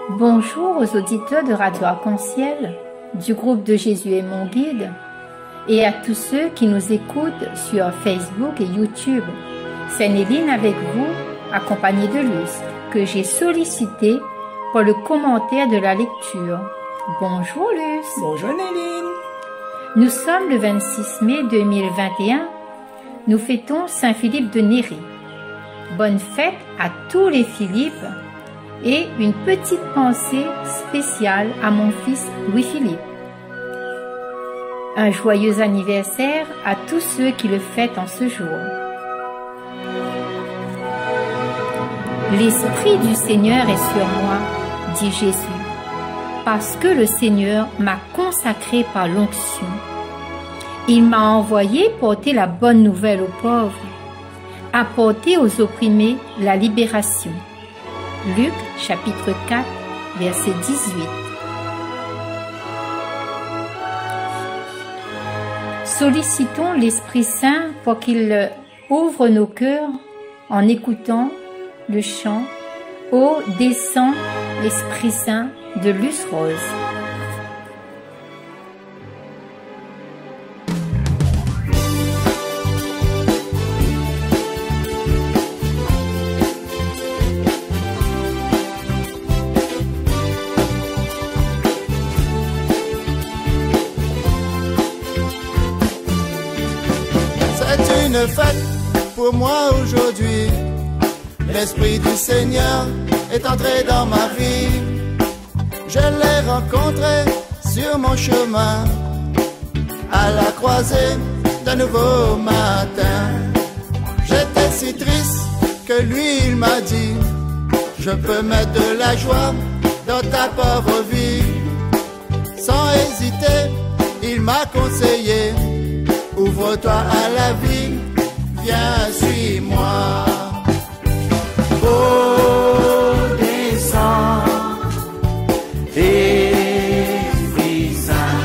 Bonjour aux auditeurs de Radio Arc-en-Ciel, du groupe de Jésus est mon guide, et à tous ceux qui nous écoutent sur Facebook et YouTube. C'est Néline avec vous, accompagnée de Luce, que j'ai sollicité pour le commentaire de la lecture. Bonjour Luce. Bonjour Néline. Nous sommes le 26 mai 2021. Nous fêtons Saint Philippe de Néri. Bonne fête à tous les Philippes et une petite pensée spéciale à mon fils Louis-Philippe. Un joyeux anniversaire à tous ceux qui le fêtent en ce jour. L'Esprit du Seigneur est sur moi, dit Jésus, parce que le Seigneur m'a consacré par l'onction. Il m'a envoyé porter la bonne nouvelle aux pauvres, apporter aux opprimés la libération. Luc chapitre 4, verset 18. Sollicitons l'Esprit Saint pour qu'il ouvre nos cœurs en écoutant le chant « Ô descend l'Esprit Saint » de Luce Rose. C'est une fête pour moi aujourd'hui. L'Esprit du Seigneur est entré dans ma vie. Je l'ai rencontré sur mon chemin, à la croisée d'un nouveau matin. J'étais si triste que lui il m'a dit: je peux mettre de la joie dans ta pauvre vie. Sans hésiter, il m'a conseillé: ouvre-toi à la vie, viens, suis-moi. Oh, descends, Esprit Saint,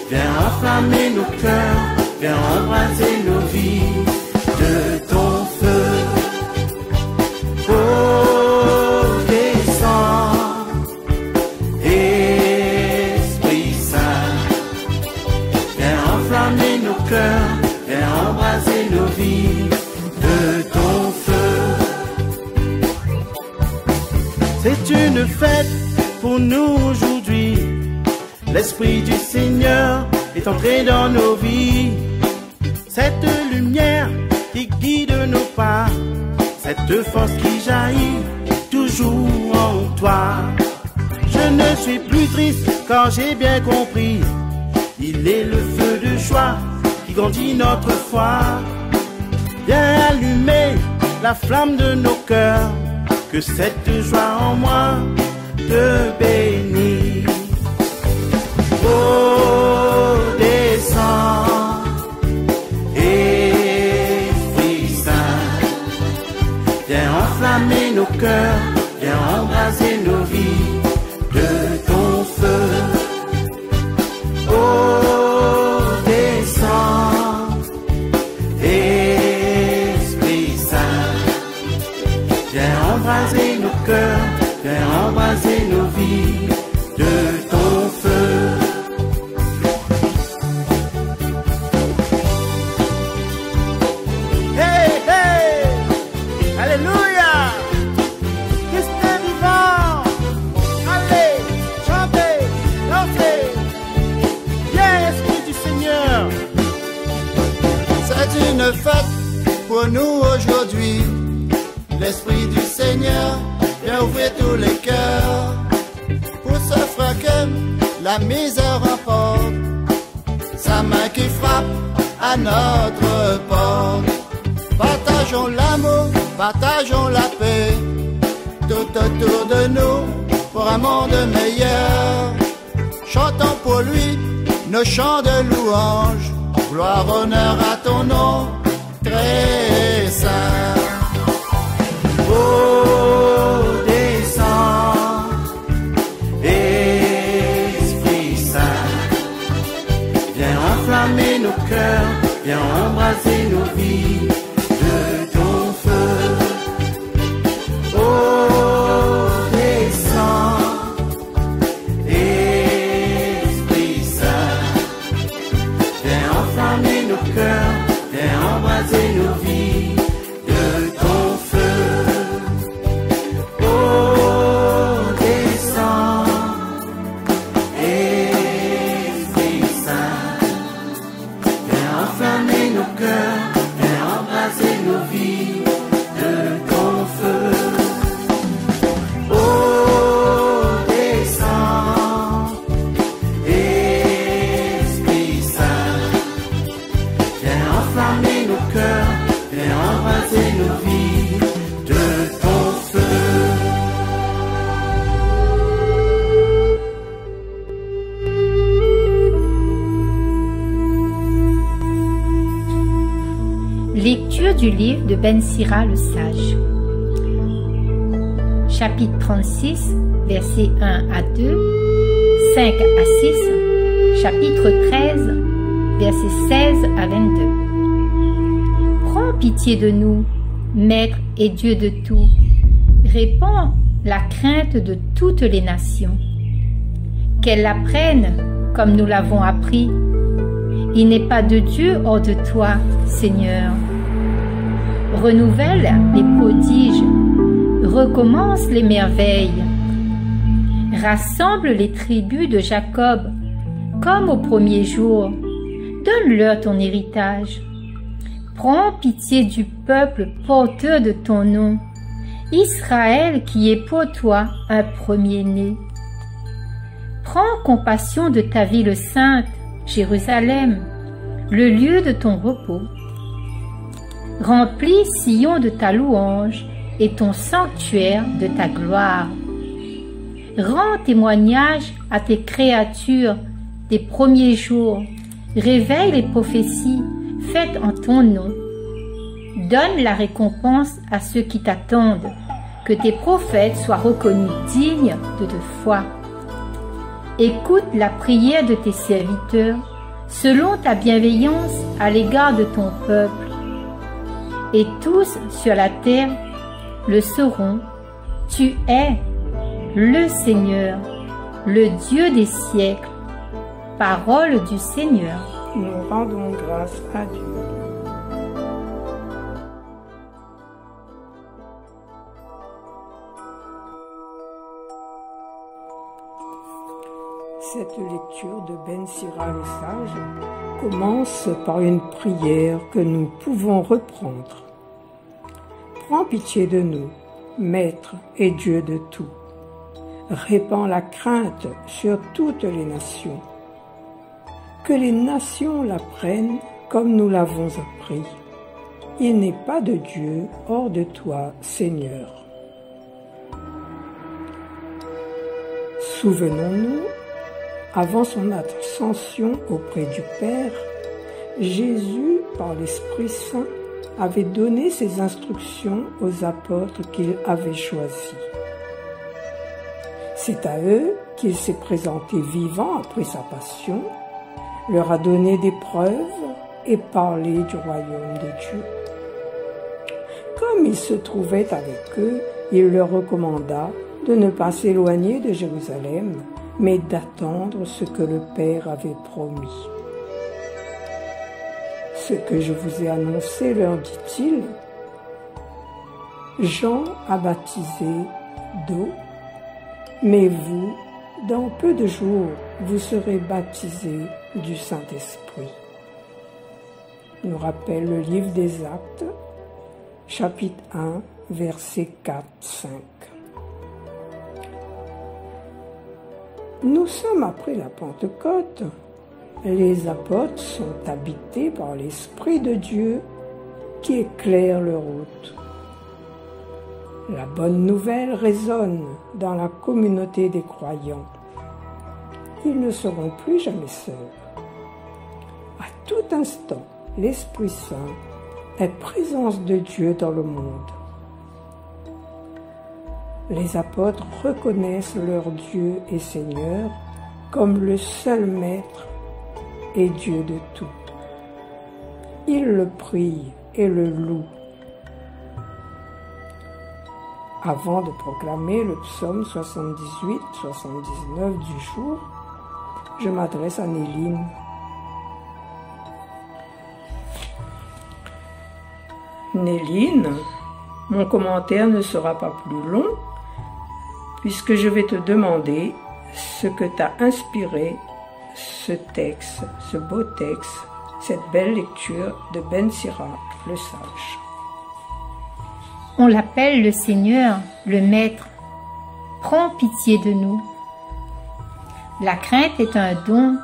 viens enflammer nos cœurs, viens embraser nos vies de ton feu. Oh, descends, Esprit Saint, viens enflammer nos cœurs, viens embraser nos vies de ton feu. C'est une fête pour nous aujourd'hui. L'Esprit du Seigneur est entré dans nos vies. Cette lumière qui guide nos pas, cette force qui jaillit toujours en toi. Je ne suis plus triste car j'ai bien compris. Il est le feu de joie qui grandit notre foi. Viens allumer la flamme de nos cœurs, que cette joie en moi te bénisse. Oh, descends, Esprit Saint, viens enflammer nos cœurs, viens embraser nos vies de ton feu. Oh, descends, Esprit Saint, viens embraser nos cœurs, viens embraser nos vies de ton feu. Hey, hey, alléluia, Christ est vivant. Allez, chantez, dansez, viens Esprit du Seigneur. C'est une fête pour nous aujourd'hui. L'Esprit du Seigneur vient ouvrir tous les cœurs. Pour ce frère que la misère emporte, sa main qui frappe à notre porte. Partageons l'amour, partageons la paix, tout autour de nous pour un monde meilleur. Chantons pour lui nos chants de louange. Gloire, honneur à ton nom très saint. Oh, descends, Esprit Saint, viens enflammer nos cœurs, viens embraser nos vies de ton feu. Oh, descends, embraser nos vies de ton feu. Oh, descends, Esprit Saint, viens enflammer nos cœurs, viens embraser nos vies de ton feu. Oh, descends, Esprit Saint, viens enflammer nos cœurs, viens embraser nos vies de ton feu. Lecture du livre de Ben Sira le Sage. Chapitre 36, versets 1 à 2, 5 à 6, chapitre 13, versets 16 à 22. Prends pitié de nous, Maître et Dieu de tout. Répands la crainte de toutes les nations. Qu'elles l'apprennent comme nous l'avons appris. Il n'est pas de Dieu hors de toi, Seigneur. Renouvelle les prodiges, recommence les merveilles. Rassemble les tribus de Jacob, comme au premier jour. Donne-leur ton héritage. Prends pitié du peuple porteur de ton nom, Israël qui est pour toi un premier-né. Prends compassion de ta ville sainte, Jérusalem, le lieu de ton repos. Remplis Sion de ta louange et ton sanctuaire de ta gloire. Rends témoignage à tes créatures des premiers jours. Réveille les prophéties faites en ton nom. Donne la récompense à ceux qui t'attendent. Que tes prophètes soient reconnus dignes de foi. Écoute la prière de tes serviteurs selon ta bienveillance à l'égard de ton peuple. Et tous sur la terre le sauront. Tu es le Seigneur, le Dieu des siècles. Parole du Seigneur. Nous rendons grâce à Dieu. Cette lecture de Ben Sira le Sage commence par une prière que nous pouvons reprendre. Prends pitié de nous, Maître et Dieu de tout. Répands la crainte sur toutes les nations. Que les nations l'apprennent comme nous l'avons appris. Il n'est pas de Dieu hors de toi, Seigneur. Souvenons-nous, avant son ascension auprès du Père, Jésus, par l'Esprit Saint, avait donné ses instructions aux apôtres qu'il avait choisis. C'est à eux qu'il s'est présenté vivant après sa passion, leur a donné des preuves et parlé du royaume de Dieu. Comme il se trouvait avec eux, il leur recommanda de ne pas s'éloigner de Jérusalem, mais d'attendre ce que le Père avait promis. Ce que je vous ai annoncé, leur dit-il, Jean a baptisé d'eau, mais vous, dans peu de jours, vous serez baptisés du Saint-Esprit. Nous rappelle le livre des Actes, chapitre 1, versets 4-5. Nous sommes après la Pentecôte. Les apôtres sont habités par l'Esprit de Dieu qui éclaire leur route. La bonne nouvelle résonne dans la communauté des croyants. Ils ne seront plus jamais seuls. À tout instant, l'Esprit Saint est présence de Dieu dans le monde. Les apôtres reconnaissent leur Dieu et Seigneur comme le seul Maître et Dieu de tout. Ils le prient et le louent. Avant de proclamer le psaume 78-79 du jour, je m'adresse à Néline. Néline, mon commentaire ne sera pas plus long puisque je vais te demander ce que t'a inspiré ce texte, ce beau texte, cette belle lecture de Ben Sira, le sage. On l'appelle le Seigneur, le Maître. Prends pitié de nous. La crainte est un don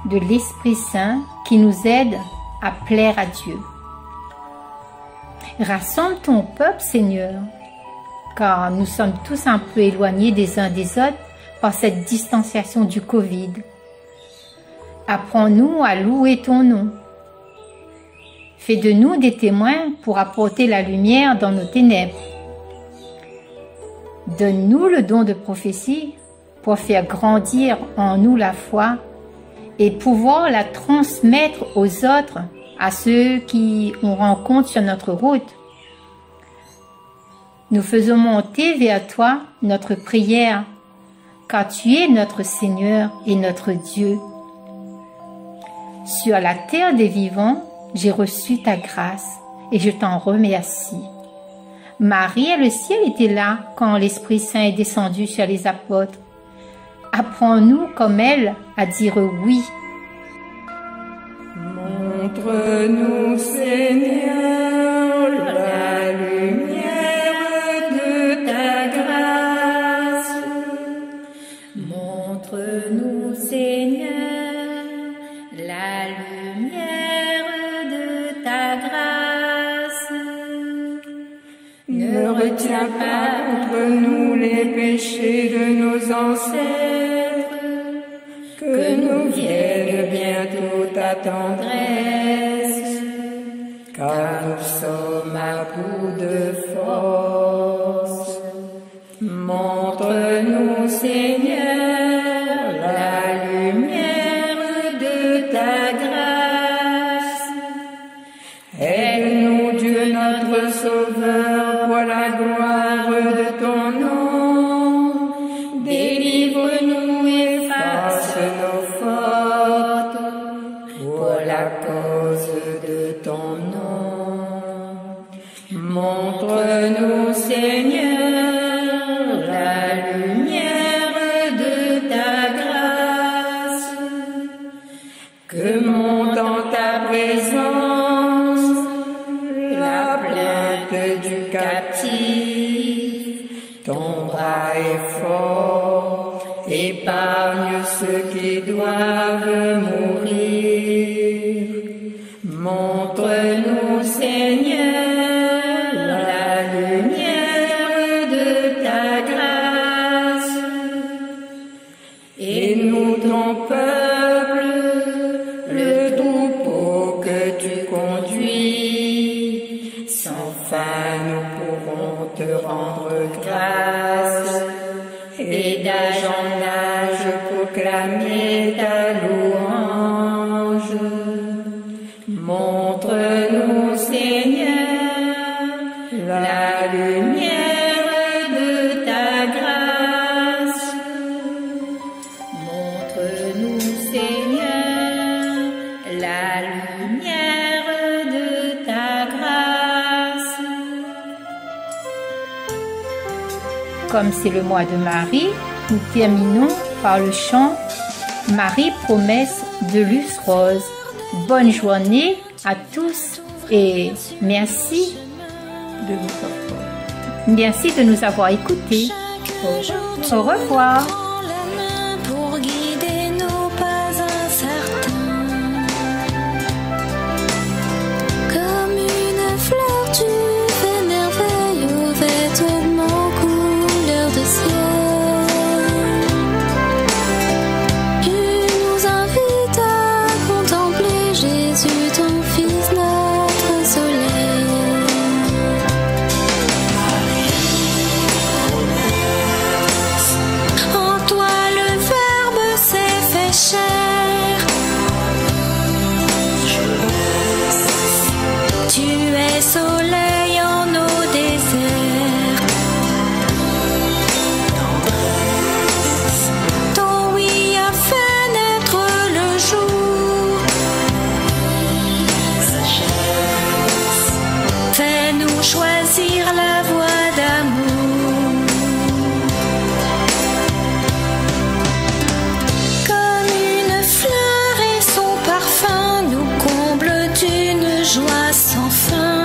de l'Esprit Saint qui nous aide à plaire à Dieu. Rassemble ton peuple, Seigneur, car nous sommes tous un peu éloignés des uns des autres par cette distanciation du Covid. Apprends-nous à louer ton nom. Fais de nous des témoins pour apporter la lumière dans nos ténèbres. Donne-nous le don de prophétie pour faire grandir en nous la foi et pouvoir la transmettre aux autres, à ceux qui on rencontre sur notre route. Nous faisons monter vers toi notre prière, car tu es notre Seigneur et notre Dieu. Sur la terre des vivants, j'ai reçu ta grâce et je t'en remercie. Marie et le ciel étaient là quand l'Esprit Saint est descendu sur les apôtres. Apprends-nous comme elle à dire oui. Montre-nous, Seigneur, la lumière de ta grâce. Montre-nous, Seigneur, la lumière de ta grâce. Ne retiens pas contre nous les péchés de nos ancêtres, que nous vienne bientôt ta tendresse, car nous sommes à bout de force. Montre-nous, Seigneur, la lumière de ta grâce. Aide-nous, Dieu notre Sauveur, pour la gloire de ton nom. Délivre-nous, efface nos fautes, pour la cause de ton nom. Montre-nous, Seigneur, la lumière de ta grâce, que montant ta présence, la plainte du captif, ton bras est fort, épargne ceux qui doivent mourir. Montre-nous, Seigneur, la lumière de ta grâce, et nous, ton peuple, le troupeau que tu conduis. Sans fin, nous pourrons te rendre grâce, et d'âge en âge proclamer ta louange. Montre-nous, Seigneur, la lumière de ta grâce. Montre-nous, Seigneur, la lumière de ta grâce. Comme c'est le mois de Marie, nous terminons par le chant Marie, promesse de Luce Rose. Bonne journée à tous et merci de nous avoir écoutés. Au revoir. Pour guider nos pas incertains, comme une fleur tu fais merveille aux vêtements couleur de ciel. Tu nous invites à contempler Jésus, ton Fils, notre soleil. En enfin